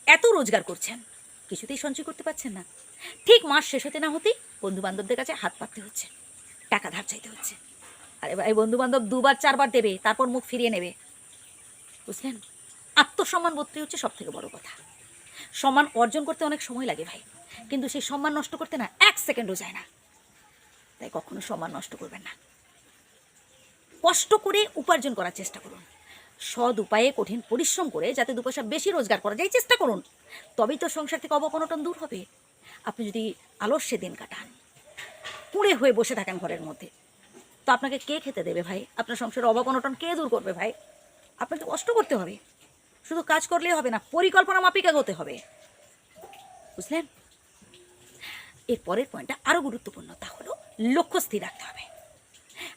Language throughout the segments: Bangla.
এত রোজগার করছেন, কিছুতেই সঞ্চয় করতে পারছেন না। ঠিক মাস শেষ হতে না হতেই বন্ধুবান্ধবদের কাছে হাত পাততে হচ্ছে, টাকা ধার চাইতে হচ্ছে। আরে ভাই, বন্ধুবান্ধব 2বার 4বার দেবে, তারপর মুখ ফিরিয়ে নেবে, বুঝলেন? আত্মসম্মান বোধটাই হচ্ছে সব থেকে বড় কথা। সম্মান অর্জন করতে অনেক সময় লাগে ভাই, কিন্তু সেই সম্মান নষ্ট করতে না 1 সেকেন্ডও যায় না। তাই কখনো সম্মান নষ্ট করবেন না। কষ্ট করে উপার্জন করার চেষ্টা করুন, সৎ উপায়ে কঠিন পরিশ্রম করে যাতে 2 পয়সা বেশি রোজগার করা যায় চেষ্টা করুন। তবেই তো সংসার থেকে অবনটন দূর হবে। আপনি যদি আলস্যে দিন কাটান, কুঁড়ে হয়ে বসে থাকেন ঘরের মধ্যে, তো আপনাকে কে খেতে দেবে ভাই? আপনার সংসারের অভাব-অনটন কে দূর করবে ভাই? আপনাকে কষ্ট করতে হবে, শুধু কাজ করলেই হবে না, পরিকল্পনা মাফিক এগোতে হবে, বুঝলেন? এর পরের পয়েন্টটা আরও গুরুত্বপূর্ণ, তা হলো লক্ষ্য স্থির রাখতে হবে।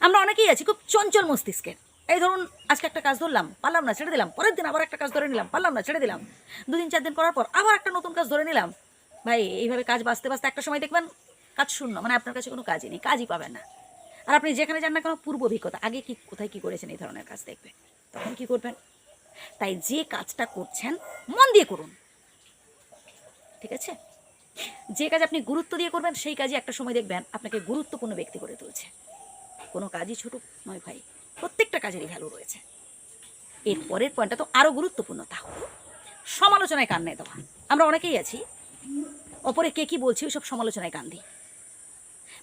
আমরা অনেকেই আছি খুব চঞ্চল মস্তিষ্কের। এই ধরুন, আজকে একটা কাজ ধরলাম, পারলাম না, ছেড়ে দিলাম। পরের দিন আবার একটা কাজ ধরে নিলাম, পারলাম না, ছেড়ে দিলাম। 2 দিন 4 দিন করার পর আবার একটা নতুন কাজ ধরে নিলাম। ভাই, এইভাবে কাজ বাঁচতে বাঁচতে একটা সময় দেখবেন কাজ শূন্য, মানে আপনার কাছে কোনো কাজই নেই, কাজই পাবেন না। আর আপনি যেখানে যান না কেন, পূর্ব অভিজ্ঞতা, আগে কি কোথায় কী করেছেন এই ধরনের কাজ দেখবে, তখন কি করবেন? তাই যে কাজটা করছেন মন দিয়ে করুন, ঠিক আছে? যে কাজ আপনি গুরুত্ব দিয়ে করবেন সেই কাজই একটা সময় দেখবেন আপনাকে গুরুত্বপূর্ণ ব্যক্তি করে তুলছে। কোনো কাজই ছোট নয় ভাই, প্রত্যেকটা কাজেরই ভ্যালু রয়েছে। এর পরের পয়েন্টটা তো আরও গুরুত্বপূর্ণ, তা হলো সমালোচনায় কান দেওয়া। আমরা অনেকেই আছি অপরে কে কী বলছি ওইসব সমালোচনায় কান দিই।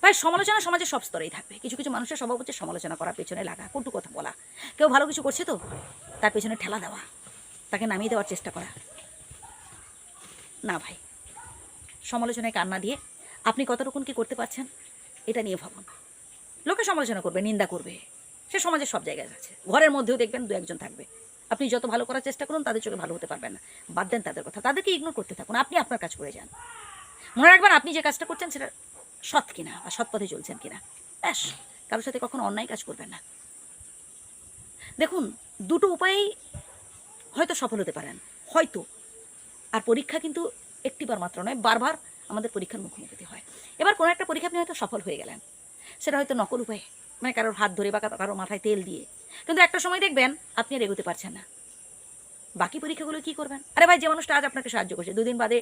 ভাই, সমালোচনা সমাজে সব স্তরেই থাকবে। কিছু কিছু মানুষের স্বভাব হচ্ছে সমালোচনা করার পেছনে লাগা, কটু কথা বলা। কেউ ভালো কিছু করছে তো তার পেছনে ঠেলা দেওয়া, তাকে নামিয়ে দেওয়ার চেষ্টা করা। না ভাই, সমালোচনায় কান না দিয়ে আপনি কতটুকুন কী করতে পারছেন এটা নিয়ে ভাবুন। লোকে সমালোচনা করবে, নিন্দা করবে, সে সমাজের সব জায়গায় আছে। ঘরের মধ্যেও দেখবেন 2-1জন থাকবে। আপনি যত ভালো করার চেষ্টা করুন তাদের চোখে ভালো হতে পারবেন না। বাদ দেন তাদের কথা, তাদেরকে ইগনোর করতে থাকুন, আপনি আপনার কাজ করে যান। মনে রাখবেন আপনি যে কাজটা করছেন সেটা সৎ কিনা বা সৎ পথে চলছেন কিনা, ব্যাস। কারোর সাথে কখনো অন্যায় কাজ করবেন না। দেখুন, 2টো উপায়েই হয়তো সফল হতে পারেন, হয়তো। আর পরীক্ষা কিন্তু একটিবার মাত্র নয়, বারবার আমাদের পরীক্ষার মুখোমুখি হতে হয়। এবার কোনো একটা পরীক্ষা আপনি হয়তো সফল হয়ে গেলেন, সেটা হয়তো নকল উপায়ে, মানে কারোর হাত ধরে বা কারোর মাথায় তেল দিয়ে। কিন্তু একটা সময় দেখবেন আপনি আর এগোতে পারছেন না। বাকি পরীক্ষাগুলো কী করবেন? আরে ভাই, যে মানুষটা আজ আপনাকে সাহায্য করছে 2 দিন বাদে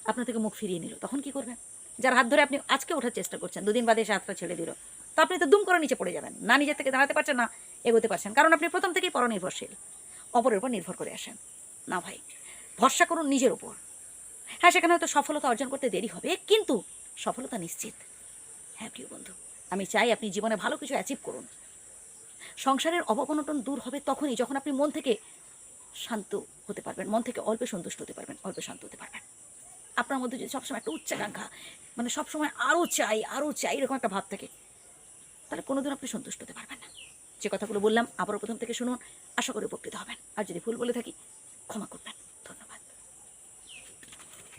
আপনার থেকে মুখ ফিরিয়ে নিল, তখন কি করবেন? যার হাত ধরে আপনি আজকে ওঠার চেষ্টা করছেন, 2 দিন বাদে সে হাতটা ছেড়ে দিল, তো আপনি তো দুম করে নিচে পড়ে যাবেন, না নিজের থেকে দাঁড়াতে পারছেন, না এগোতে পারছেন, কারণ আপনি প্রথম থেকেই পরনির্ভরশীল, অপরের উপর নির্ভর করে আসেন। না ভাই, ভরসা করুন নিজের ওপর। হ্যাঁ, সেখানে হয়তো সফলতা অর্জন করতে দেরি হবে, কিন্তু সফলতা নিশ্চিত। হ্যাঁ প্রিয় বন্ধু, আমি চাই আপনি জীবনে ভালো কিছু অ্যাচিভ করুন। সংসারের অবনটন দূর হবে তখনই যখন আপনি মন থেকে শান্ত হতে পারবেন, মন থেকে অল্পে সন্তুষ্ট হতে পারবেন, অল্পে শান্ত হতে পারবেন। আপনার মধ্যে যদি সবসময় একটা উচ্চাকাঙ্ক্ষা, মানে সবসময় আরও চাই আরও চাই এরকম একটা ভাব থাকে, তাহলে কোনোদিন আপনি সন্তুষ্ট হতে পারবেন না। যে কথাগুলো বললাম আবারও প্রথম থেকে শুনুন, আশা করি উপকৃত হবেন। আর যদি ভুল বলে থাকি ক্ষমা করবেন।